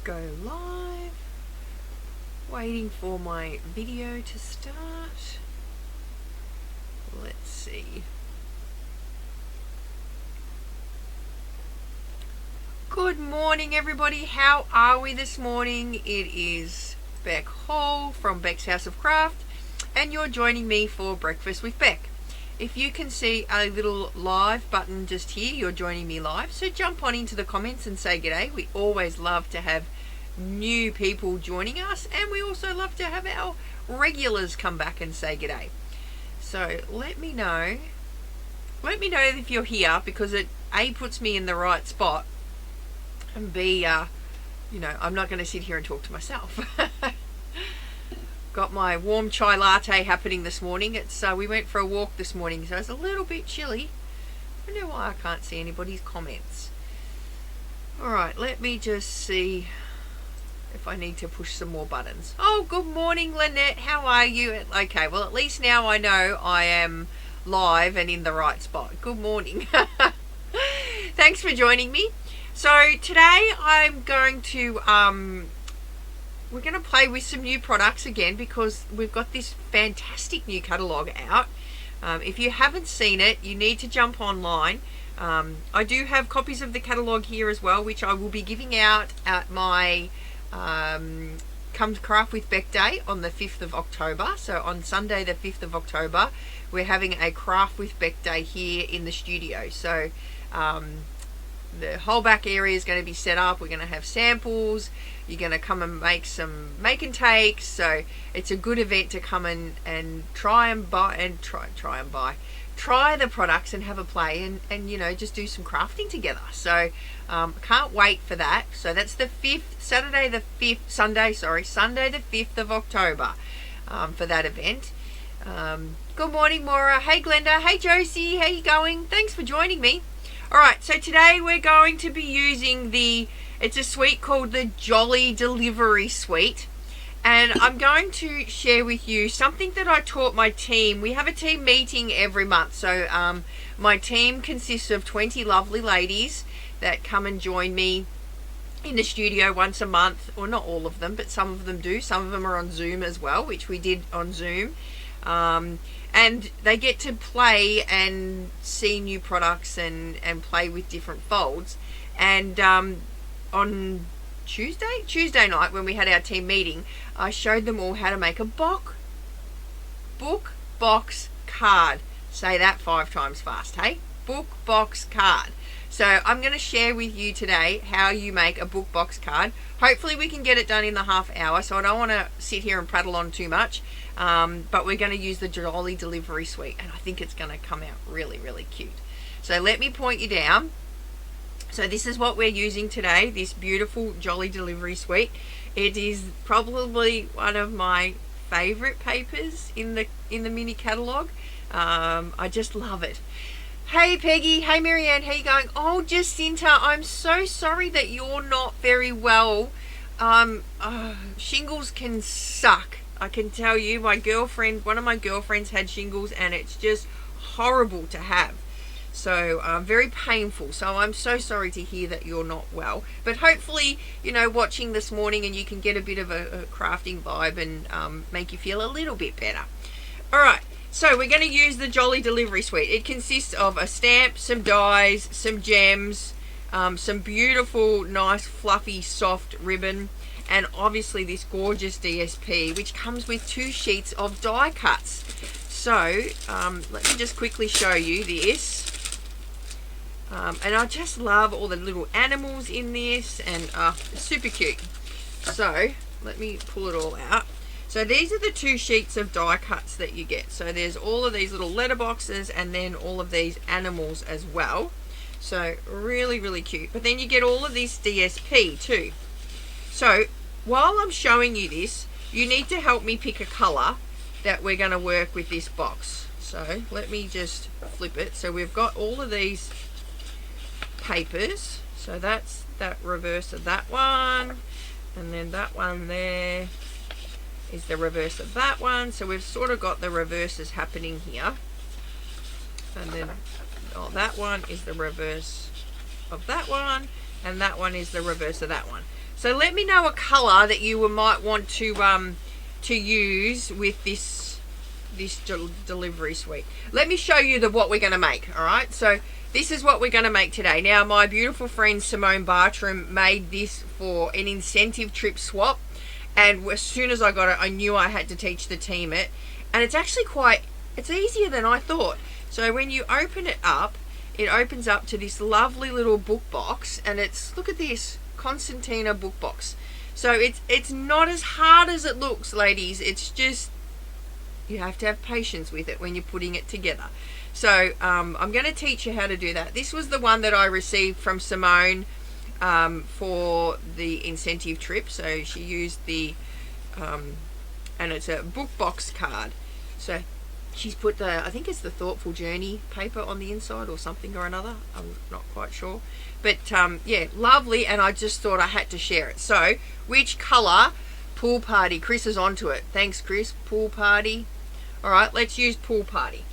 go live. Waiting for my video to start. Let's see. Good morning, everybody. How are we this morning? It is Beck Hall from Beck's House of Craft, and you're joining me for Breakfast with Beck. If you can see a little live button just here, you're joining me live. So jump on into the comments and say g'day. We always love to have new people joining us, and we also love to have our regulars come back and say g'day. So let me know if you're here, because it A, puts me in the right spot, and B, I'm not going to sit here and talk to myself. Got my warm chai latte happening this morning. We went for a walk this morning, so it's a little bit chilly. I don't know why I can't see anybody's comments. Alright, let me just see if I need to push some more buttons. Oh, good morning, Lynette. How are you? Okay, well, at least now I know I am live and in the right spot. Good morning. Thanks for joining me. So today I'm going to we're going to play with some new products again, because we've got this fantastic new catalogue out. If you haven't seen it, you need to jump online. I do have copies of the catalogue here as well, which I will be giving out at my Come Craft with Beck Day on the 5th of October. So on Sunday the 5th of October, we're having a Craft with Beck Day here in the studio. So the whole back area is going to be set up. We're going to have samples. You're going to come and make some make and takes. So it's a good event to come and try the products and have a play and just do some crafting together. So can't wait for that. So that's the Sunday the 5th of October for that event. Good morning, Maura. Hey, Glenda. Hey, Josie. How you going? Thanks for joining me. Alright, so today we're going to be using it's a suite called the Jolly Delivery Suite, and I'm going to share with you something that I taught my team. We have a team meeting every month, so my team consists of 20 lovely ladies that come and join me in the studio once a month, or not all of them, but some of them do. Some of them are on Zoom as well, which we did on Zoom. And they get to play and see new products and play with different folds. And on Tuesday night, when we had our team meeting, I showed them all how to make a book box card. Say that 5 times fast, hey? Book box card. So I'm going to share with you today how you make a book box card. Hopefully we can get it done in the half hour, so I don't want to sit here and prattle on too much. But we're going to use the Jolly Delivery Suite, and I think it's going to come out really, really cute. So let me point you down. So this is what we're using today, this beautiful Jolly Delivery Suite. It is probably one of my favorite papers in the mini catalog. I just love it. Hey Peggy, hey Marianne, how you going? Oh, Jacinta, I'm so sorry that you're not very well. Shingles can suck. I can tell you, one of my girlfriends had shingles, and it's just horrible to have. So very painful. So I'm so sorry to hear that you're not well. But hopefully, watching this morning, and you can get a bit of a crafting vibe and make you feel a little bit better. All right. So we're going to use the Jolly Delivery Suite. It consists of a stamp, some dies, some gems, some beautiful, nice, fluffy, soft ribbon, and obviously this gorgeous DSP, which comes with 2 sheets of die cuts. So let me just quickly show you this. And I just love all the little animals in this, and it's super cute. So let me pull it all out. So these are the 2 sheets of die cuts that you get. So there's all of these little letterboxes, and then all of these animals as well. So really, really cute. But then you get all of this DSP too. So while I'm showing you this, you need to help me pick a color that we're going to work with this box. So let me just flip it. So we've got all of these papers. So that's that reverse of that one, and then that one there is the reverse of that one. So we've sort of got the reverses happening here, and then that one is the reverse of that one, and that one is the reverse of that one. So let me know a colour that you might want to use with this delivery suite. Let me show you what we're going to make. All right, so this is what we're going to make today. Now, my beautiful friend Simone Bartram made this for an incentive trip swap, and as soon as I got it, I knew I had to teach the team it. And it's actually it's easier than I thought. So when you open it up, it opens up to this lovely little book box, and look at this Constantina book box. So it's not as hard as it looks, ladies. It's just, you have to have patience with it when you're putting it together. So I'm going to teach you how to do that. This was the one that I received from Simone for the incentive trip. So she used the, and it's a book box card. So she's put I think it's the Thoughtful Journey paper on the inside or something or another. I'm not quite sure. But yeah, lovely, and I just thought I had to share it. So, which colour? Pool Party. Chris is onto it. Thanks, Chris. Pool Party. All right, let's use Pool Party.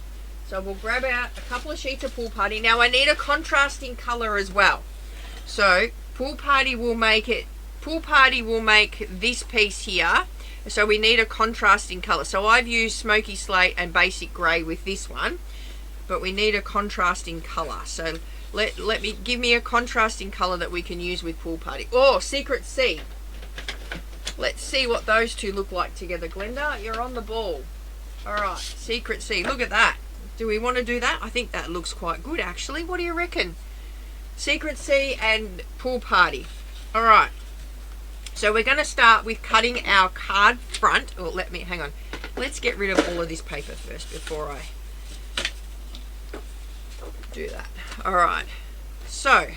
So we'll grab out a couple of sheets of Pool Party. Now I need a contrasting colour as well. So Pool Party will make this piece here. So we need a contrasting colour. So I've used Smoky Slate and Basic Grey with this one, but we need a contrasting colour. So give me a contrasting colour that we can use with Pool Party. Oh, Secret Sea. Let's see what those two look like together. Glenda, you're on the ball. All right, Secret Sea. Look at that. Do we want to do that? I think that looks quite good, actually. What do you reckon? Secret Sea and Pool Party. All right. So we're going to start with cutting our card front. Oh, hang on. Let's get rid of all of this paper first before I do that. All right. So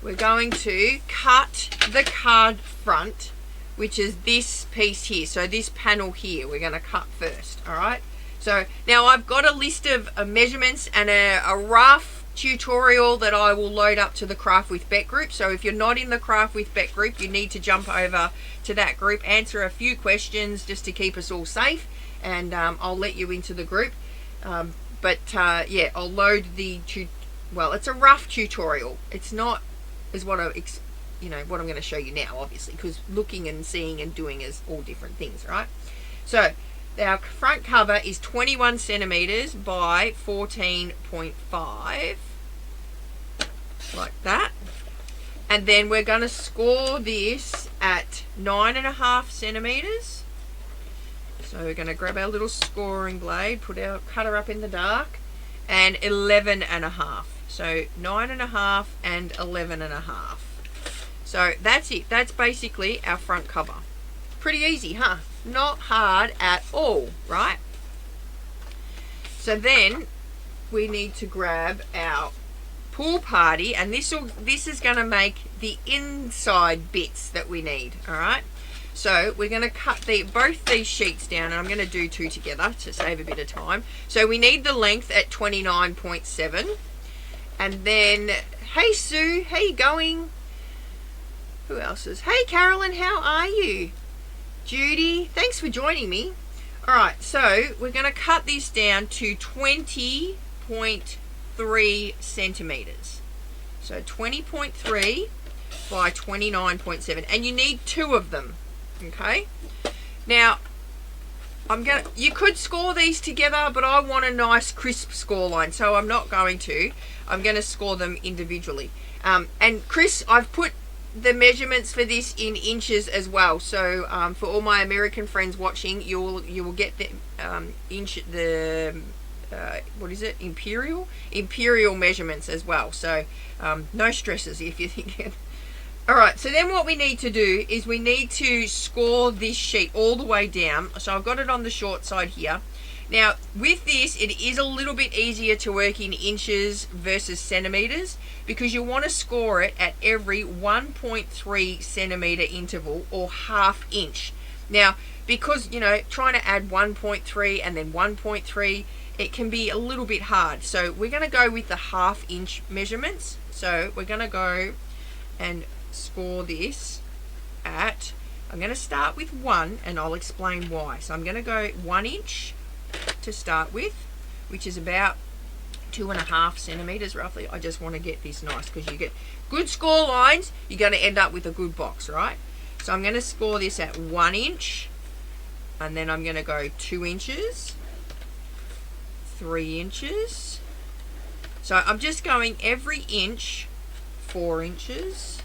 we're going to cut the card front, which is this piece here. So this panel here, we're going to cut first. All right. So now I've got a list of measurements and a rough tutorial that I will load up to the Craft with Bet group. So if you're not in the Craft with Bet group, you need to jump over to that group, answer a few questions just to keep us all safe, and I'll let you into the group. Yeah, I'll load well, it's a rough tutorial. It's not as what I'm going to show you now, obviously, because looking and seeing and doing is all different things, right? So our front cover is 21 centimeters by 14.5, like that. And then we're going to score this at 9.5 centimeters. So we're going to grab our little scoring blade, put our cutter up in the dark, and 11.5. So 9.5 and 11.5. So that's it. That's basically our front cover. Pretty easy, huh? Not hard at all, right? So then we need to grab our Pool Party, and this is going to make the inside bits that we need. All right. So we're going to cut both these sheets down, and I'm going to do two together to save a bit of time. So we need the length at 29.7, and then hey Sue, how you going? Who else is? Hey Carolyn, how are you? Judy, thanks for joining me. All right, so we're going to cut this down to 20.3 centimeters. So 20.3 by 29.7, and you need two of them. Okay. Now, you could score these together, but I want a nice crisp score line, so I'm not going to. I'm going to score them individually. And Chris, I've put the measurements for this in inches as well, so for all my American friends watching, you will get the what is it, imperial measurements as well, so no stresses if you think. All right, so then what we need to do is we need to score this sheet all the way down. So I've got it on the short side here. Now with this, it is a little bit easier to work in inches versus centimeters, because you want to score it at every 1.3 centimeter interval or half inch. Now, because, trying to add 1.3 and then 1.3, it can be a little bit hard. So we're going to go with the half inch measurements. So we're going to go and score this at, I'm going to start with 1, and I'll explain why. So I'm going to go 1 inch to start with, which is about 2.5 centimeters roughly. I just want to get this nice because you get good score lines, you're going to end up with a good box, right? So I'm going to score this at 1 inch, and then I'm going to go 2 inches, 3 inches. So I'm just going every inch, 4 inches,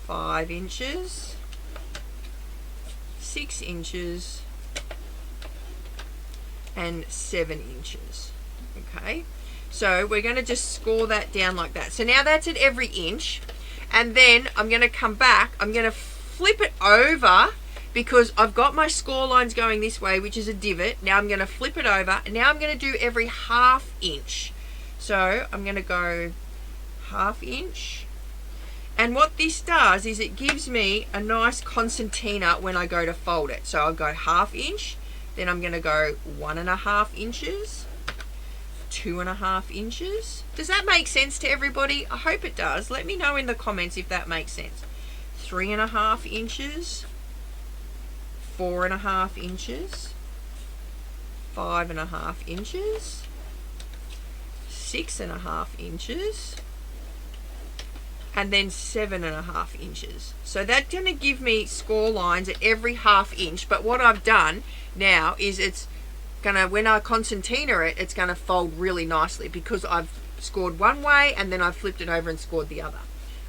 5 inches, 6 inches, and 7 inches. Okay, so we're going to just score that down like that. So now that's at every inch, and then I'm going to come back, I'm going to flip it over because I've got my score lines going this way, which is a divot. Now I'm going to flip it over, and now I'm going to do every 1/2 inch. So I'm going to go 1/2 inch, and what this does is it gives me a nice concertina when I go to fold it. So I'll go 1/2 inch, then I'm going to go 1.5 inches, 2.5 inches. Does that make sense to everybody? I hope it does. Let me know in the comments if that makes sense. 3.5 inches, 4.5 inches, 5.5 inches, 6.5 inches, and then 7.5 inches. So that's going to give me score lines at every 1/2 inch. But what I've done now is it's gonna, when I concertina it, it's gonna fold really nicely because I've scored one way and then I've flipped it over and scored the other.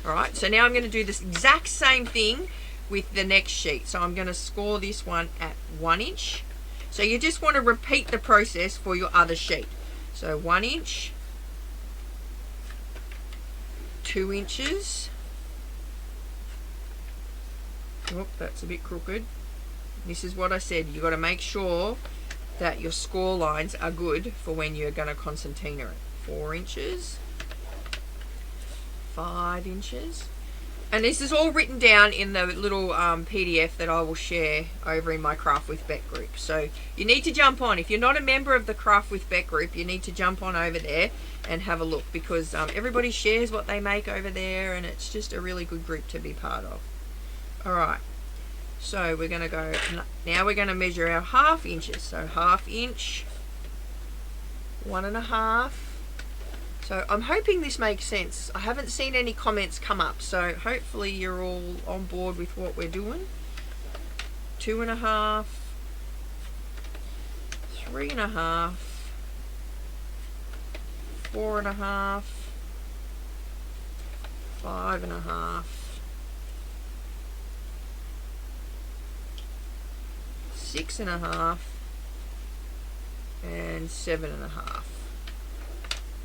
All right, so now I'm going to do this exact same thing with the next sheet. So I'm going to score this one at 1 inch. So you just want to repeat the process for your other sheet. So 1 inch, 2 inches. Oh, that's a bit crooked. This is what I said. You got to make sure that your score lines are good for when you're going to concertina it. 4 inches, 5 inches. And this is all written down in the little PDF that I will share over in my Craft with Bec group. So you need to jump on. If you're not a member of the Craft with Bec group, you need to jump on over there and have a look, because everybody shares what they make over there, and it's just a really good group to be part of. Alright, so we're going to go, now we're going to measure our 1/2 inches. So 1/2 inch, 1.5. So I'm hoping this makes sense. I haven't seen any comments come up, so hopefully you're all on board with what we're doing. 2.5, 3.5, 4.5, 5.5, 6.5, and 7.5.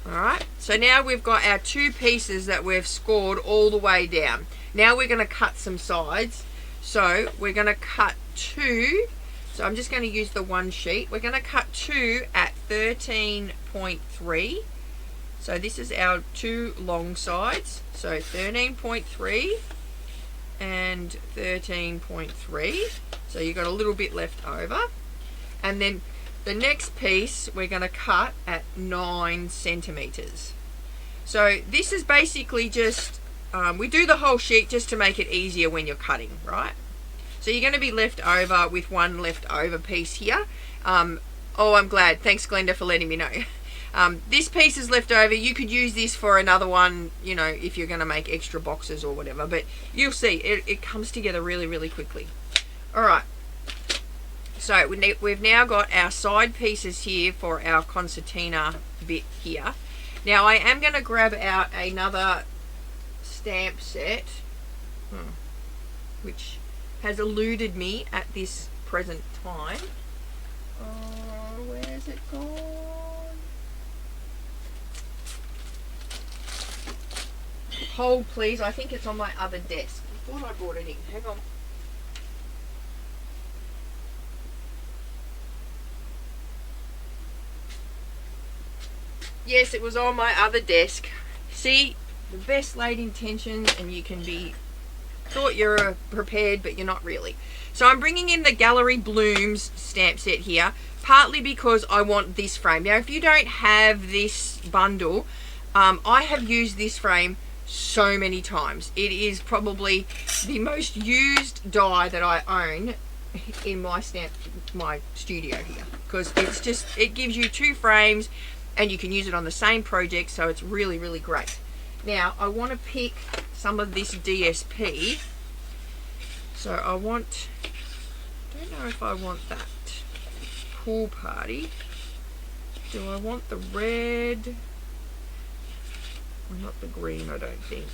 Alright, so now we've got our 2 pieces that we've scored all the way down. Now we're going to cut some sides. So we're going to cut 2. So I'm just going to use the one sheet. We're going to cut 2 at 13.3. So this is our 2 long sides. So 13.3 and 13.3. So you've got a little bit left over. And then the next piece we're going to cut at 9 centimeters. So this is basically just, we do the whole sheet just to make it easier when you're cutting, right? So you're going to be left over with one left over piece here. Oh, I'm glad. Thanks, Glenda, for letting me know. This piece is left over. You could use this for another one, you know, if you're going to make extra boxes or whatever. But you'll see, it comes together really, really quickly. All right. So we've now got our side pieces here for our concertina bit here. Now I am going to grab out another stamp set, which has eluded me at this present time. Where's it gone? Hold please, I think it's on my other desk. I thought I brought it in. Hang on. Yes, it was on my other desk. See, the best laid intentions, and you can be thought you're prepared, but you're not really. So I'm bringing in the Gallery Blooms stamp set here, partly because I want this frame. Now, if you don't have this bundle, I have used this frame so many times. It is probably the most used die that I own in my studio here, because it's just, it gives you 2 frames. and you can use it on the same project, so it's really, really great. Now, I want to pick some of this DSP. So I don't know if I want that Pool Party. Do I want the red? Well, not the green, I don't think.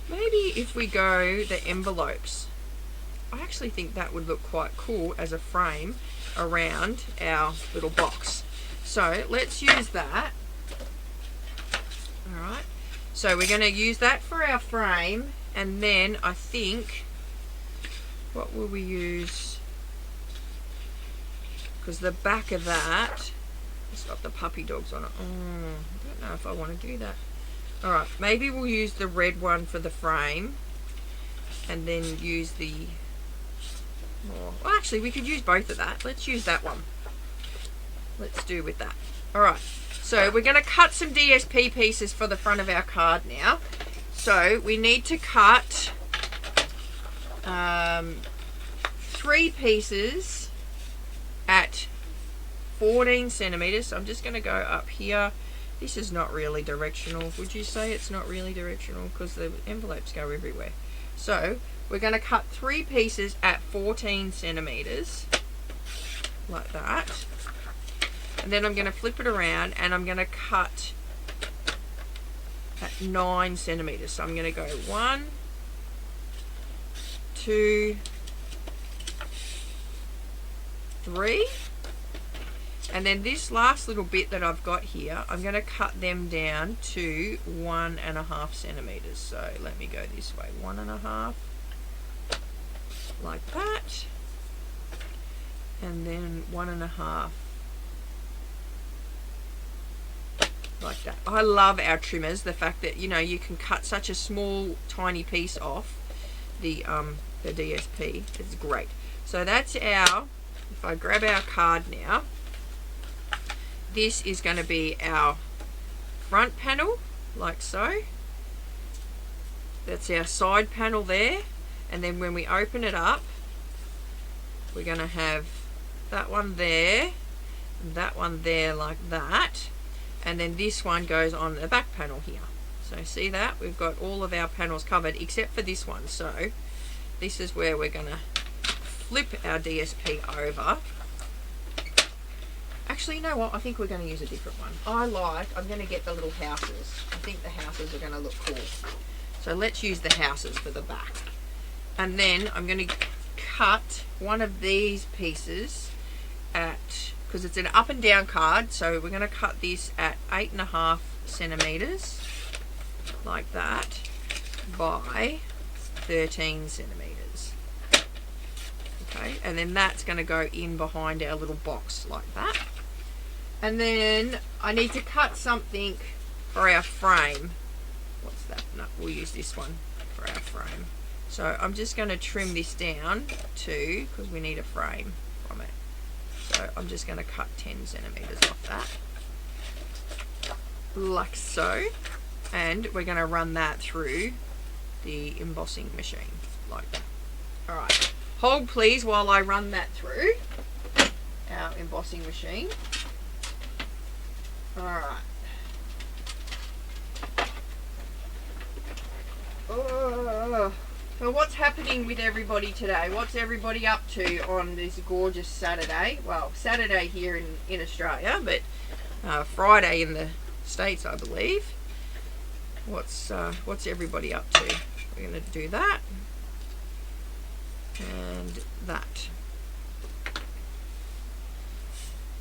Maybe if we go the envelopes. I actually think that would look quite cool as a frame around our little box. So let's use that. Alright, so we're going to use that for our frame, and then I think, what will we use? Because the back of that, it's got the puppy dogs on it. I don't know if I want to do that. Alright, maybe we'll use the red one for the frame, and then use the, well actually we could use both of that. Let's use that one. Let's do with that. Alright, so we're going to cut some DSP pieces for the front of our card now. So we need to cut 3 pieces at 14 centimeters. So I'm just going to go up here. This is not really directional. Would you say it's not really directional? Because the envelopes go everywhere. So we're going to cut 3 pieces at 14 centimeters, like that. And then I'm going to flip it around and I'm going to cut at 9 centimeters. So I'm going to go 1, 2, 3. And then this last little bit that I've got here, I'm going to cut them down to 1.5 centimeters. So let me go this way, 1.5, like that. And then 1.5. Like that. I love our trimmers, the fact that, you know, you can cut such a small tiny piece off the DSP. It's great. So that's our, if I grab our card now, this is going to be our front panel, like so. That's our side panel there, and then when we open it up, we're going to have that one there, and that one there, like that. And then this one goes on the back panel here. So see that? We've got all of our panels covered except for this one. So this is where we're going to flip our DSP over. Actually, you know what? I think we're going to use a different one. I'm going to get the little houses. I think the houses are going to look cool. So let's use the houses for the back. And then I'm going to cut one of these pieces at, because it's an up and down card, so we're going to cut this at 8.5 centimeters, like that, by 13 centimeters. Okay, and then that's going to go in behind our little box, like that. And then I need to cut something for our frame. What's that? No, we'll use this one for our frame. So I'm just going to trim this down to, because we need a frame from it. So I'm just going to cut 10 centimeters off that, like so, and we're going to run that through the embossing machine, like that. Alright, hold please while I run that through our embossing machine. Alright. So what's happening with everybody today? What's everybody up to on this gorgeous Saturday? Well, Saturday here in Australia, but Friday in the States, I believe. What's everybody up to? We're going to do that and that.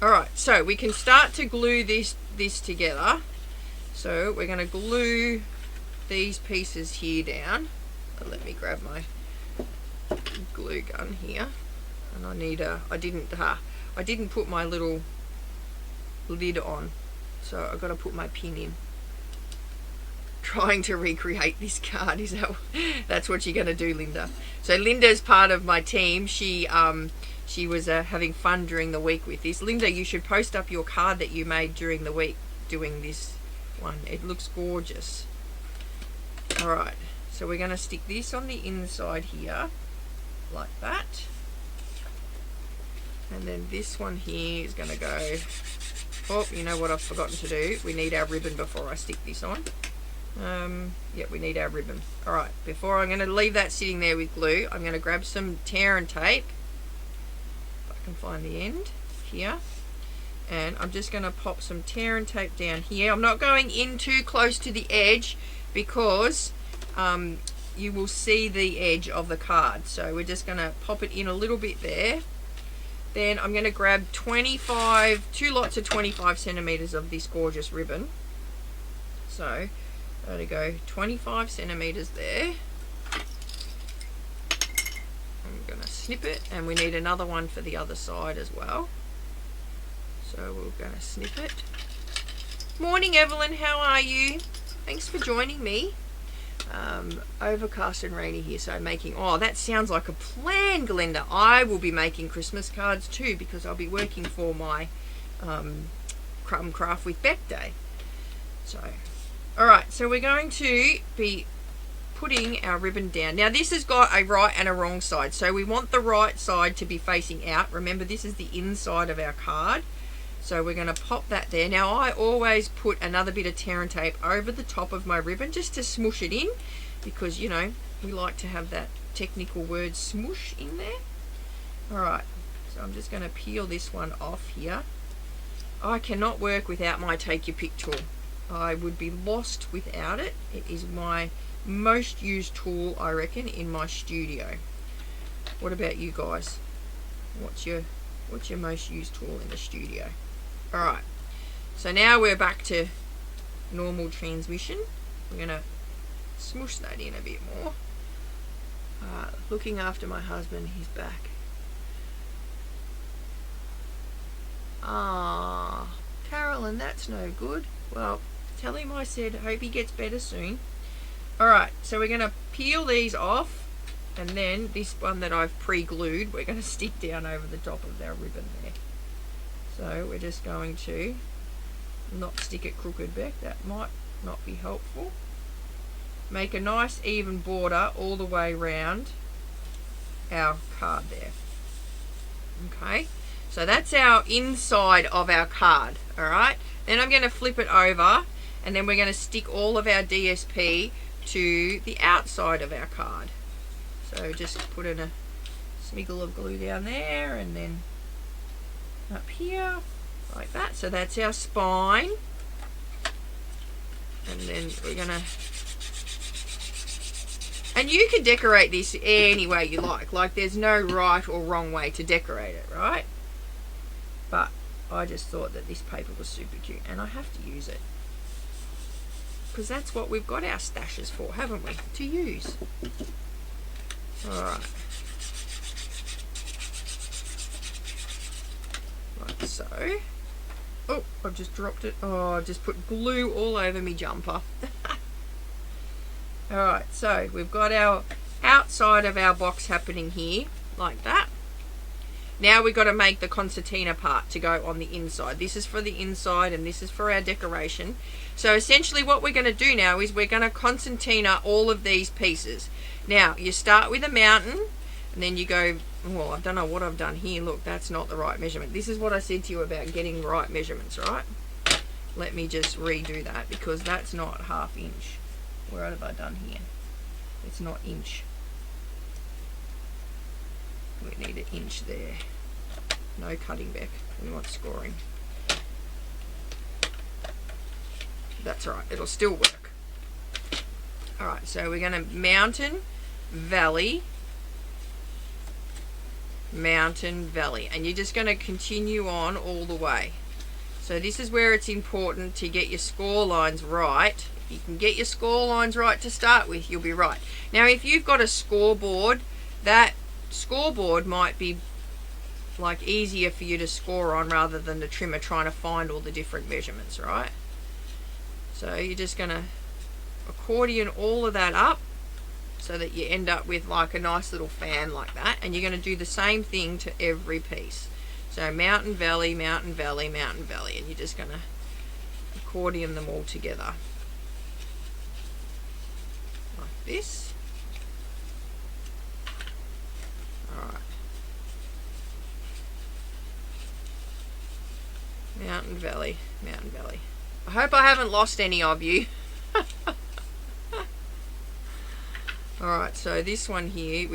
Alright, so we can start to glue this together. So we're going to glue these pieces here down. Let me grab my glue gun here, and I need I didn't put my little lid on, so I've got to put my pin in. Trying to recreate this card, is that's what you're going to do, Linda. So Linda's part of my team. She was having fun during the week with this. Linda, you should post up your card that you made during the week doing this one. It looks gorgeous. Alright, so we're going to stick this on the inside here, like that. And then this one here is going to go Oh, you know what I've forgotten to do? We need our ribbon before I stick this on. Yep, we need our ribbon. Alright, before I'm going to leave that sitting there with glue, I'm going to grab some tear and tape. If I can find the end here. And I'm just going to pop some tear and tape down here. I'm not going in too close to the edge because you will see the edge of the card. So we're just going to pop it in a little bit there. Then I'm going to grab 2 lots of 25 centimeters of this gorgeous ribbon. So there we go, 25 centimeters there. I'm going to snip it, and we need another one for the other side as well. So we're going to snip it. Morning, Evelyn, how are you? Thanks for joining me. Overcast and rainy here, so I'm making, oh, that sounds like a plan, Glenda. I will be making Christmas cards too, because I'll be working for my Crumb Craft with Beck Day. So, alright, so we're going to be putting our ribbon down. Now this has got a right and a wrong side, so we want the right side to be facing out. Remember, this is the inside of our card. So we're going to pop that there. Now I always put another bit of tear and tape over the top of my ribbon just to smoosh it in, because, you know, we like to have that technical word smoosh in there. Alright, so I'm just going to peel this one off here. I cannot work without my Take Your Pick tool. I would be lost without it. It is my most used tool, I reckon, in my studio. What about you guys? What's your most used tool in the studio? Alright, so now we're back to normal transmission. We're going to smoosh that in a bit more. Looking after my husband, he's back. Ah, Carolyn, that's no good. Well, tell him I said hope he gets better soon. Alright, so we're going to peel these off, and then this one that I've pre-glued, we're going to stick down over the top of our ribbon there. So we're just going to not stick it crooked back. That might not be helpful. Make a nice even border all the way around our card there. Okay, so that's our inside of our card. Alright, then I'm going to flip it over, and then we're going to stick all of our DSP to the outside of our card. So just put in a smiggle of glue down there, and then up here like that. So that's our spine, and then we're gonna, and you can decorate this any way you like there's no right or wrong way to decorate it, right? But I just thought that this paper was super cute, and I have to use it because that's what we've got our stashes for, haven't we? To use. Alright, like so. Oh, I've just dropped it. Oh, I've just put glue all over me jumper. Alright, so we've got our outside of our box happening here, like that. Now we've got to make the concertina part to go on the inside. This is for the inside, and this is for our decoration. So essentially what we're going to do now is we're going to concertina all of these pieces. Now, you start with a mountain, and then you go, well, I don't know what I've done here. Look, that's not the right measurement. This is what I said to you about getting the right measurements, right? Let me just redo that, because that's not half inch. Where have I done here? It's not inch. We need an inch there. No cutting back. We want scoring. That's right. It'll still work. Alright, so we're going to mountain, valley, mountain, valley. And you're just going to continue on all the way. So this is where it's important to get your score lines right. If you can get your score lines right to start with, you'll be right. Now, if you've got a scoreboard, that scoreboard might be like easier for you to score on rather than the trimmer trying to find all the different measurements, right? So you're just going to accordion all of that up so that you end up with like a nice little fan like that, and you're going to do the same thing to every piece. So mountain, valley, mountain, valley, mountain, valley, and you're just going to accordion them all together like this. Alright, Mountain Valley, Mountain Valley. I hope I haven't lost any of you. Alright, so this one here,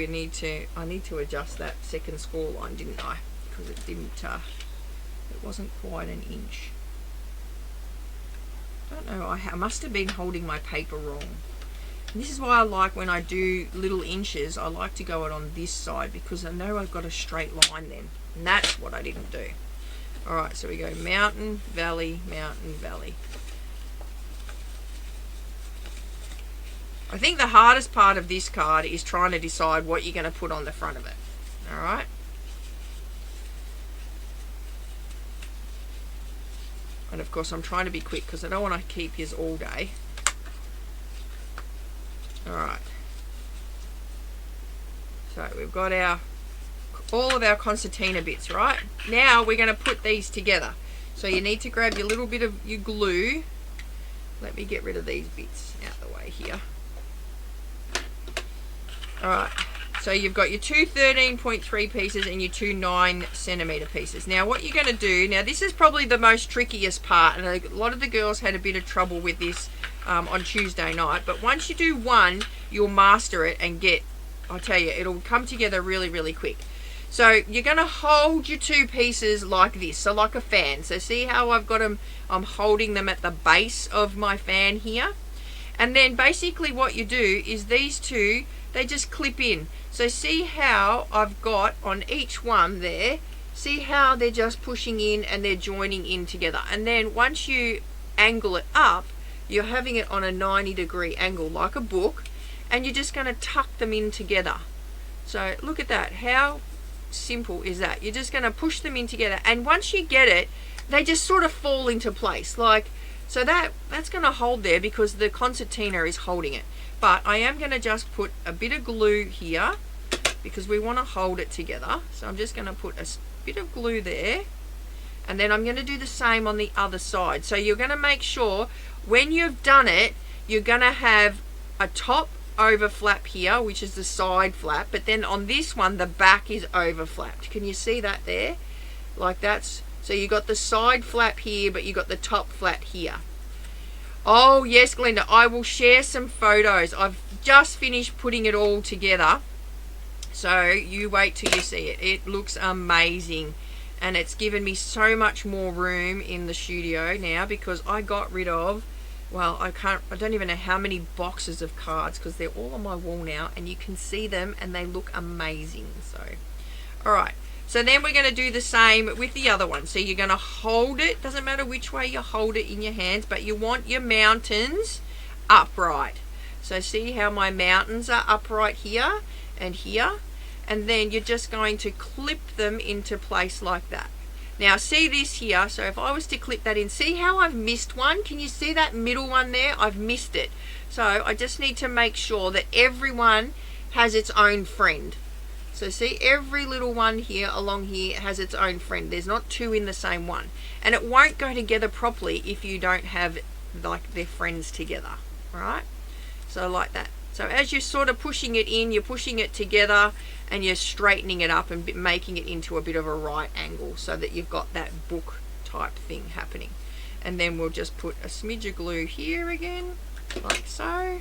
I need to adjust that second score line, didn't I? Because it wasn't quite an inch. I don't know, I must have been holding my paper wrong. And this is why I like, when I do little inches, I like to go it on this side, because I know I've got a straight line then. And that's what I didn't do. Alright, so we go Mountain Valley, Mountain Valley. I think the hardest part of this card is trying to decide what you're going to put on the front of it. Alright? And of course I'm trying to be quick because I don't want to keep yous all day. Alright. So we've got all of our concertina bits, right? Now we're going to put these together. So you need to grab your little bit of your glue. Let me get rid of these bits out of the way here. Alright, so you've got your two 13.3 pieces and your two 9 centimeter pieces. Now what you're going to do, now this is probably the most trickiest part, and a lot of the girls had a bit of trouble with this on Tuesday night, but once you do one, you'll master it and I'll tell you, it'll come together really, really quick. So you're going to hold your two pieces like this, so like a fan. So see how I've got them, I'm holding them at the base of my fan here. And then basically what you do is these two, they just clip in. So see how I've got on each one there, see how they're just pushing in and they're joining in together. And then once you angle it up, you're having it on a 90-degree angle like a book, and you're just going to tuck them in together. So look at that, how simple is that? You're just going to push them in together, and once you get it, they just sort of fall into place. Like, so that's going to hold there because the concertina is holding it. But I am going to just put a bit of glue here because we want to hold it together. So I'm just going to put a bit of glue there, and then I'm going to do the same on the other side. So you're going to make sure when you've done it, you're going to have a top over flap here, which is the side flap, but then on this one the back is over flapped. Can you see that there? Like that's, so you got the side flap here, but you got the top flap here. Oh yes, Glenda, I will share some photos. I've just finished putting it all together, so you wait till you see it. It looks amazing, and it's given me so much more room in the studio now because I got rid of, well, I don't even know how many boxes of cards because they're all on my wall now, and you can see them and they look amazing. So alright, so then we're going to do the same with the other one. So you're going to hold it, doesn't matter which way you hold it in your hands, but you want your mountains upright. So see how my mountains are upright here and here, and then you're just going to clip them into place like that. Now see this here, so if I was to clip that in, see how I've missed one? Can you see that middle one there? I've missed it. So I just need to make sure that everyone has its own friend. So see, every little one here along here has its own friend. There's not two in the same one. And it won't go together properly if you don't have like their friends together. Alright? So like that. So as you're sort of pushing it in, you're pushing it together and you're straightening it up and making it into a bit of a right angle so that you've got that book type thing happening. And then we'll just put a smidge of glue here again, like so.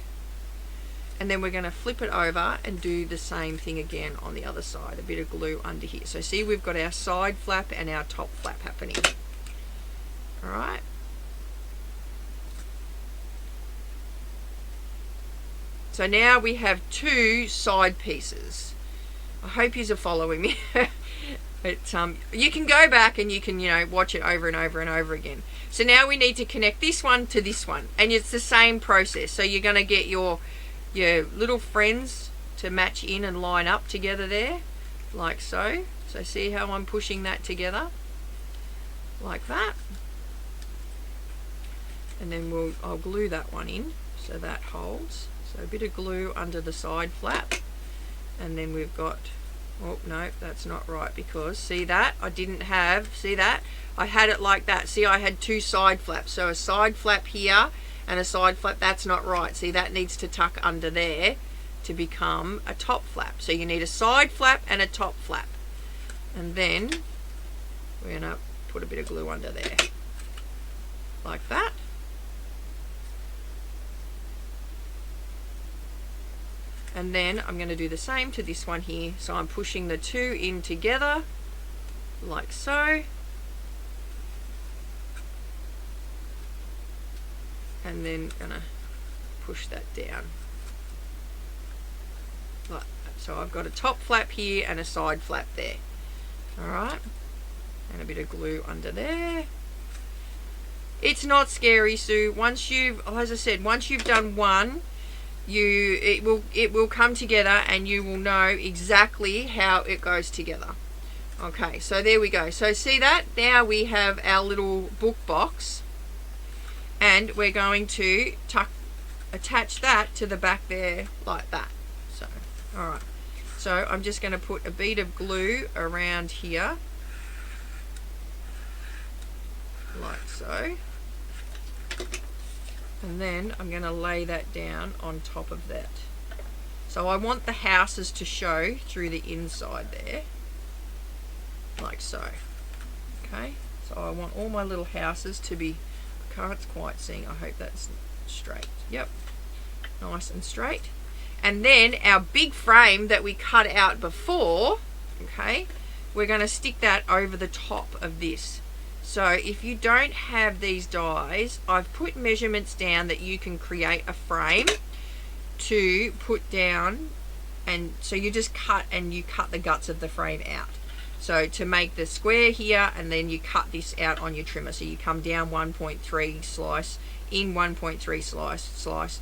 And then we're going to flip it over and do the same thing again on the other side, a bit of glue under here. So see, we've got our side flap and our top flap happening. Alright. So now we have two side pieces. I hope you're following me. You can go back and you can, watch it over and over and over again. So now we need to connect this one to this one, and it's the same process. So you're going to get your little friends to match in and line up together there, like so. So see how I'm pushing that together, like that. And then I'll glue that one in so that holds. So a bit of glue under the side flap, and then we've got, oh no, that's not right, because see that I didn't have, see that I had it like that. See, I had two side flaps, so a side flap here and a side flap. That's not right. See, that needs to tuck under there to become a top flap. So you need a side flap and a top flap, and then we're gonna put a bit of glue under there. like that. And then I'm going to do the same to this one here. So I'm pushing the two in together, like so. And then going to push that down. Like that. So I've got a top flap here and a side flap there. Alright. And a bit of glue under there. It's not scary, Sue. Once you've, as I said, once you've done one, it will come together and you will know exactly how it goes together. Okay, so there we go. So see that? Now we have our little book box, and we're going to attach that to the back there like that. So, all right. So I'm just going to put a bead of glue around here, like so. And then I'm going to lay that down on top of that. So I want the houses to show through the inside there, like so. Okay, so I want all my little houses to be, I can't quite see, I hope that's straight. Yep, nice and straight. And then our big frame that we cut out before, okay, we're going to stick that over the top of this. So if you don't have these dies, I've put measurements down that you can create a frame to put down, and so you just cut the guts of the frame out. So to make the square here, and then you cut this out on your trimmer. So you come down 1.3 slice, in 1.3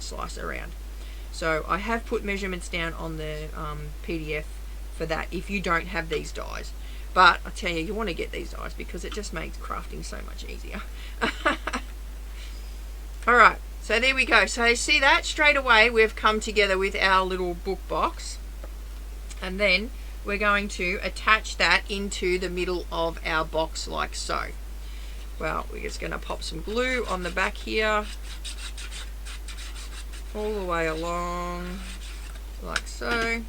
slice around. So I have put measurements down on the PDF for that if you don't have these dies. But I tell you, you want to get these dies because it just makes crafting so much easier. Alright, so there we go. So see that? Straight away we've come together with our little book box. And then we're going to attach that into the middle of our box like so. Well, we're just going to pop some glue on the back here, all the way along, like so.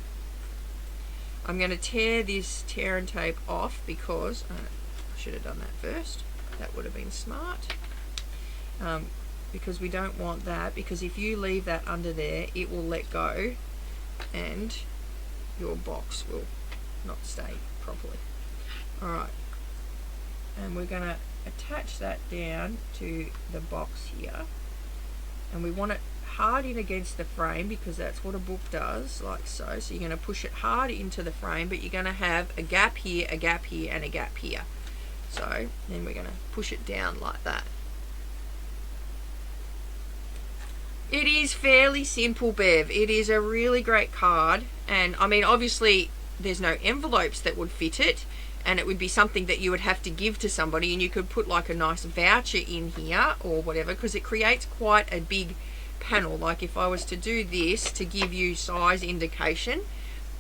I'm going to tear this tear and tape off because I should have done that first. That would have been smart. Because we don't want that, because if you leave that under there, it will let go and your box will not stay properly. Alright, and we're going to attach that down to the box here, and we want it hard in against the frame because that's what a book does, like so. So you're going to push it hard into the frame, but you're going to have a gap here, a gap here, and a gap here. So then we're going to push it down like that. It is fairly simple, Bev. It is a really great card, and I mean obviously there's no envelopes that would fit it, and it would be something that you would have to give to somebody, and you could put like a nice voucher in here or whatever, because it creates quite a big panel. Like if I was to do this to give you size indication,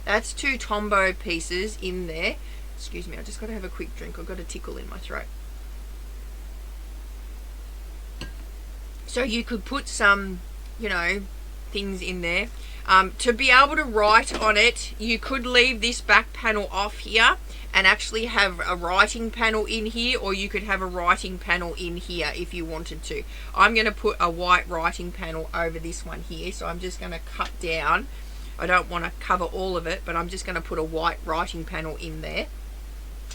that's 2 Tombow pieces in there. Excuse me, I just got to have a quick drink. I've got a tickle in my throat. So you could put some, you know, things in there. To be able to write on it, you could leave this back panel off here and actually have a writing panel in here, or you could have a writing panel in here if you wanted to. I'm going to put a white writing panel over this one here, so I'm just going to cut down. I don't want to cover all of it, but I'm just going to put a white writing panel in there.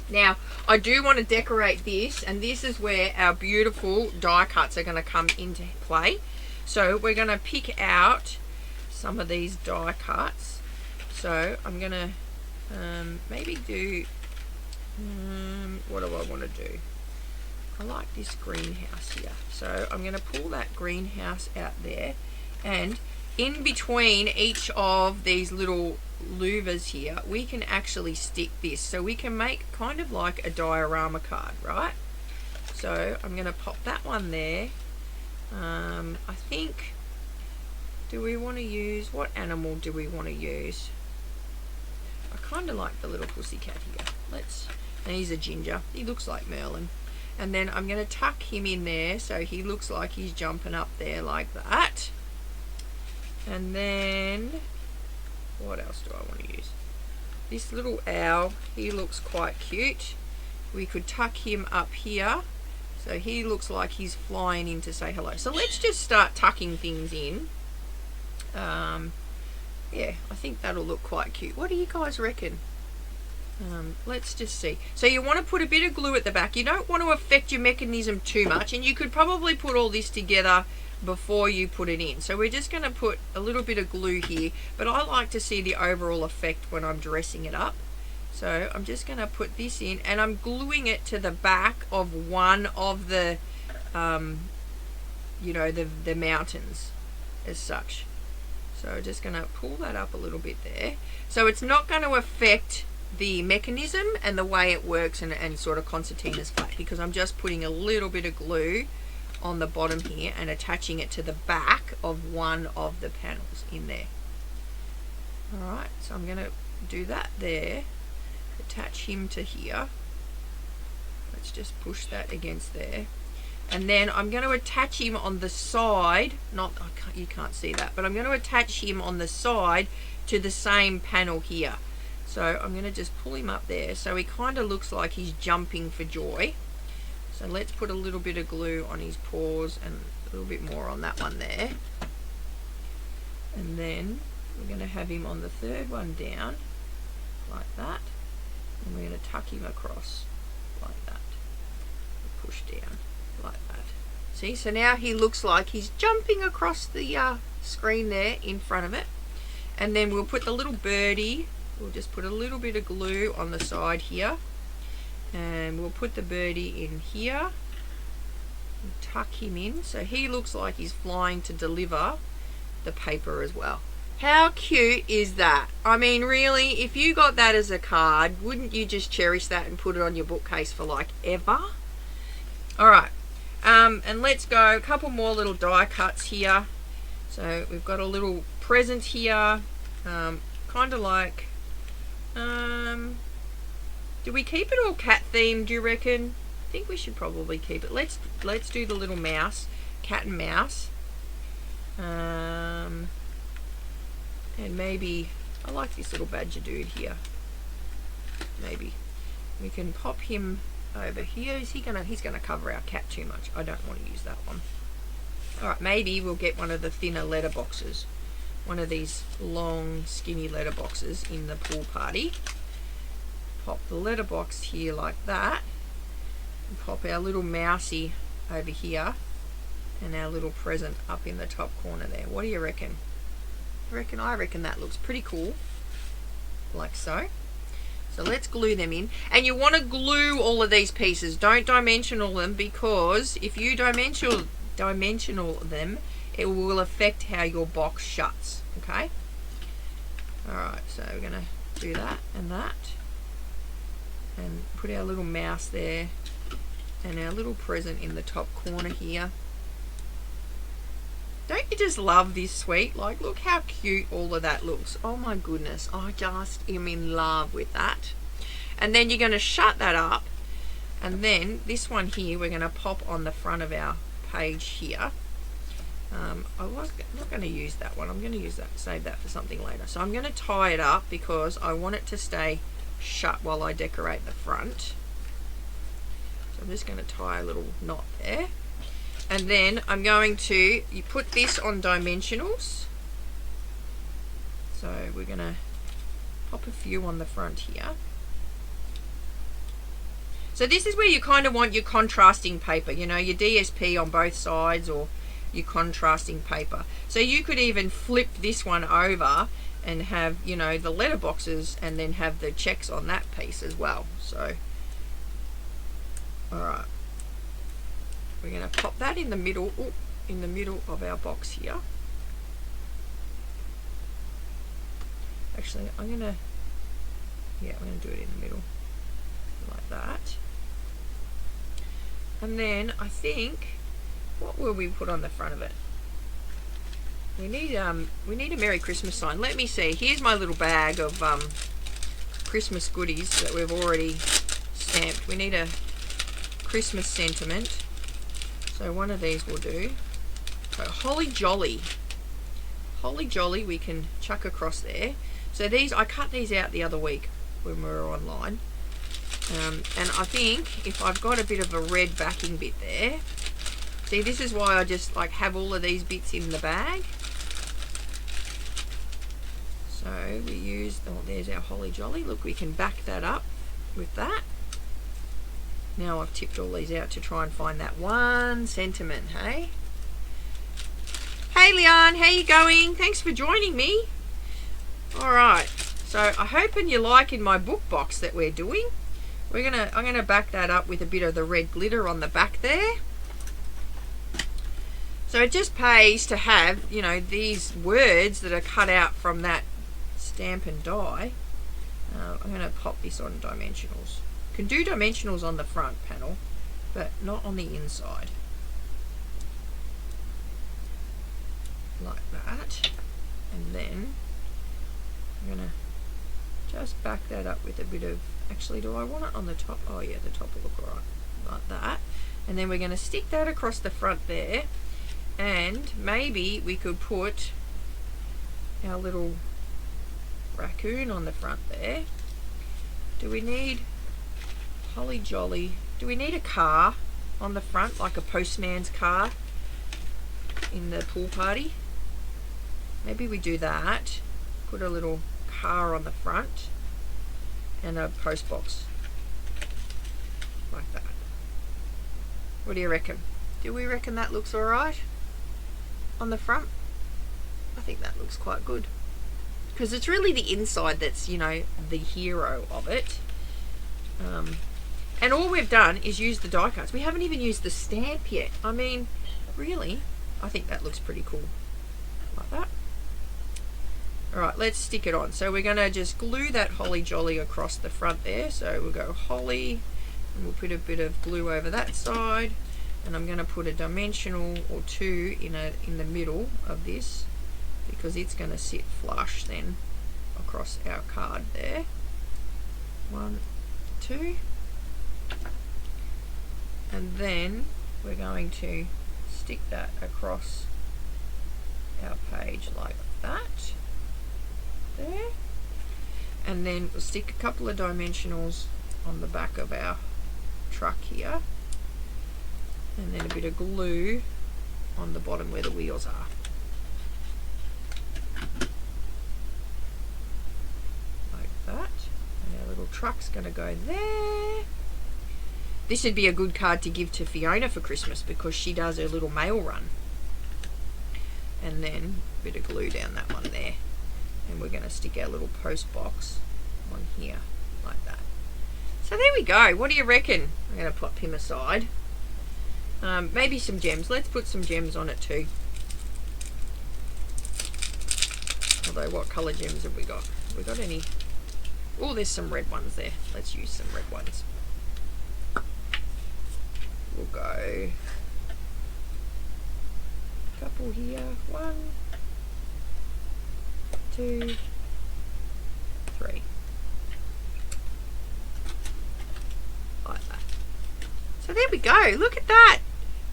Now, I do want to decorate this, and this is where our beautiful die cuts are going to come into play. So we're going to pick out some of these die cuts. So I'm going to maybe do, what do I want to do? I like this greenhouse here. So I'm going to pull that greenhouse out there, and in between each of these little louvers here, we can actually stick this. So we can make kind of like a diorama card, right? So I'm going to pop that one there. I think, do we want to use, what animal do we want to use? I kind of like the little pussycat here. And he's a ginger. He looks like Merlin. And then I'm going to tuck him in there so he looks like he's jumping up there like that. And then, what else do I want to use? This little owl, he looks quite cute. We could tuck him up here So he looks like he's flying in to say hello. So let's just start tucking things in. Yeah, I think that'll look quite cute. What do you guys reckon? Let's just see. So you want to put a bit of glue at the back. You don't want to affect your mechanism too much, and you could probably put all this together before you put it in. So we're just going to put a little bit of glue here, but I like to see the overall effect when I'm dressing it up. So I'm just going to put this in, and I'm gluing it to the back of one of the you know, the mountains as such. So just going to pull that up a little bit there. So it's not going to affect the mechanism and the way it works and sort of concertina's flat, because I'm just putting a little bit of glue on the bottom here and attaching it to the back of one of the panels in there. Alright, so I'm going to do that there, attach him to here. Let's just push that against there. And then I'm going to attach him on the side, you can't see that, but I'm going to attach him on the side to the same panel here. So I'm going to just pull him up there so he kind of looks like he's jumping for joy. So let's put a little bit of glue on his paws and a little bit more on that one there. And then we're going to have him on the third one down, like that. And we're going to tuck him across, like that. Push down, like that. See, so now he looks like he's jumping across the screen there in front of it. And then we'll put the little birdie. We'll just put a little bit of glue on the side here, and we'll put the birdie in here and tuck him in so he looks like he's flying to deliver the paper as well. How cute is that? I mean, really, if you got that as a card, wouldn't you just cherish that and put it on your bookcase for like ever? Alright, and let's go a couple more little die cuts here. So we've got a little present here, kind of like, do we keep it all cat themed, do you reckon? I think we should probably keep it. Let's do the little mouse, cat and mouse. And maybe, I like this little badger dude here. Maybe we can pop him over here. He's gonna cover our cat too much. I don't want to use that one. Alright, maybe we'll get one of the thinner letter boxes. One of these long skinny letter boxes in the pool party. Pop the letter box here like that, and pop our little mousey over here, and our little present up in the top corner there. What do you reckon? I reckon that looks pretty cool, like so. So let's glue them in, and you want to glue all of these pieces. Don't dimensional them, because if you dimensional them, it will affect how your box shuts. Okay. Alright, so we're going to do that, and put our little mouse there, and our little present in the top corner here. Don't you just love this suite? Like, look how cute all of that looks. Oh my goodness, I just am in love with that. And then you're going to shut that up, and then this one here we're going to pop on the front of our page here. I'm not going to use that one. I'm going to use that, save that for something later. So I'm going to tie it up because I want it to stay shut while I decorate the front. So I'm just going to tie a little knot there. And then I'm going to, you put this on dimensionals. So we're going to pop a few on the front here. So this is where you kind of want your contrasting paper, you know, your DSP on both sides, or your contrasting paper. So you could even flip this one over and have, you know, the letter boxes, and then have the checks on that piece as well. So, alright. We're going to pop that in the middle, in the middle of our box here. Actually, I'm going to do it in the middle, like that. And then I think, what will we put on the front of it? We need a Merry Christmas sign. Let me see. Here's my little bag of Christmas goodies that we've already stamped. We need a Christmas sentiment. So one of these will do. So Holly Jolly. Holly Jolly we can chuck across there. So these, I cut these out the other week when we were online. And I think if I've got a bit of a red backing bit there, see, this is why I just like have all of these bits in the bag. So we use, oh, there's our Holly Jolly. Look, we can back that up with that. Now I've tipped all these out to try and find that one sentiment, hey? Hey Leon, how you going? Thanks for joining me. All right, so I'm hoping you're liking my book box that we're doing. I'm gonna back that up with a bit of the red glitter on the back there. So it just pays to have, you know, these words that are cut out from that Stamp and Die. I'm going to pop this on dimensionals. You can do dimensionals on the front panel, but not on the inside. Like that. And then I'm going to just back that up with a bit of, actually, do I want it on the top? Oh yeah, the top will look alright. Like that. And then we're going to stick that across the front there. And maybe we could put our little raccoon on the front there. Do we need Holly Jolly? Do we need a car on the front, like a postman's car in the pool party? Maybe we do that. Put a little car on the front and a post box like that. What do you reckon? Do we reckon that looks alright on the front? I think that looks quite good. Because it's really the inside that's, you know, the hero of it. And all we've done is use the die cuts. We haven't even used the stamp yet. I mean, really, I think that looks pretty cool. Like that. Alright, let's stick it on. So we're going to just glue that Holly Jolly across the front there. So we'll go Holly, and we'll put a bit of glue over that side. And I'm going to put a dimensional or two in the middle of this, because it's going to sit flush then across our card there. 1, 2. And then we're going to stick that across our page like that. There. And then we'll stick a couple of dimensionals on the back of our truck here. And then a bit of glue on the bottom where the wheels are. Truck's going to go there. This would be a good card to give to Fiona for Christmas because she does her little mail run. And then a bit of glue down that one there. And we're going to stick our little post box on here like that. So there we go. What do you reckon? I'm going to pop him aside. Maybe some gems. Let's put some gems on it too. Although, what colour gems have we got? Have we got any? Oh, there's some red ones there. Let's use some red ones. We'll go a couple here. 1, 2, 3. Like that. So there we go. Look at that.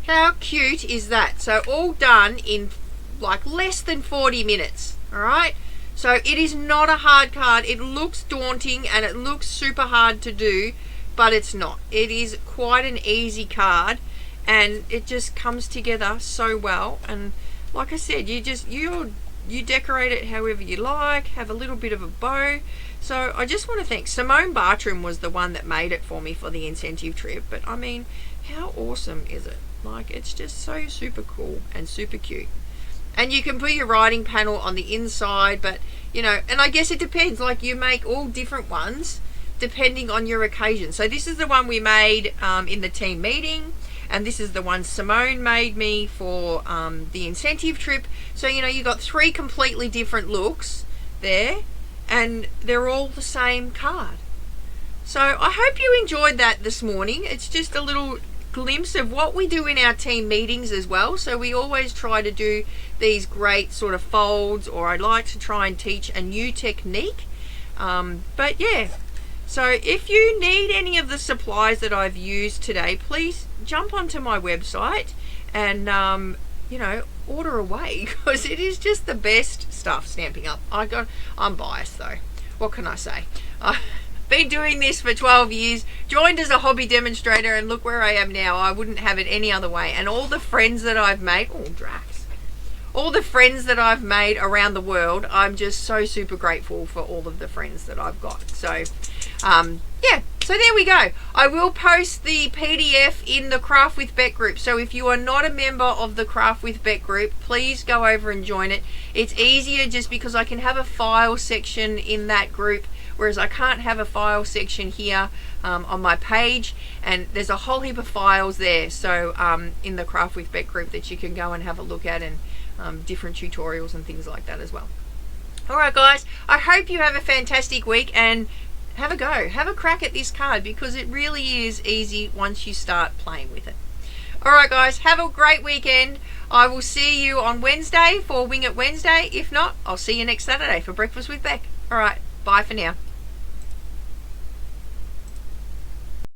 How cute is that? So all done in like less than 40 minutes. All right. So it is not a hard card. It looks daunting and it looks super hard to do, but it's not. It is quite an easy card and it just comes together so well. And like I said, you decorate it however you like, have a little bit of a bow. So I just want to thank Simone Bartram was the one that made it for me for the incentive trip. But I mean, how awesome is it? Like, it's just so super cool and super cute. And you can put your writing panel on the inside, but, you know, and I guess it depends. Like, you make all different ones depending on your occasion. So this is the one we made in the team meeting. And this is the one Simone made me for the incentive trip. So, you know, you got 3 completely different looks there. And they're all the same card. So I hope you enjoyed that this morning. It's just a little glimpse of what we do in our team meetings as well. So we always try to do these great sort of folds, or I like to try and teach a new technique. But yeah, so if you need any of the supplies that I've used today, please jump onto my website and you know, order away, because it is just the best stuff Stampin' Up. I'm biased though. What can I say? Been doing this for 12 years, joined as a hobby demonstrator, and look where I am now. I wouldn't have it any other way. And all the friends that I've made, all the friends that I've made around the world, I'm just so super grateful for all of the friends that I've got. So, yeah, so there we go. I will post the PDF in the Craft with Bec group. So if you are not a member of the Craft with Bec group, please go over and join it. It's easier just because I can have a file section in that group, whereas I can't have a file section here on my page, and there's a whole heap of files there. So in the Craft with Bec group that you can go and have a look at, and different tutorials and things like that as well. Alright guys, I hope you have a fantastic week, and have a go. Have a crack at this card, because it really is easy once you start playing with it. Alright guys, have a great weekend. I will see you on Wednesday for Wing It Wednesday. If not, I'll see you next Saturday for Breakfast with Bec. Alright, bye for now.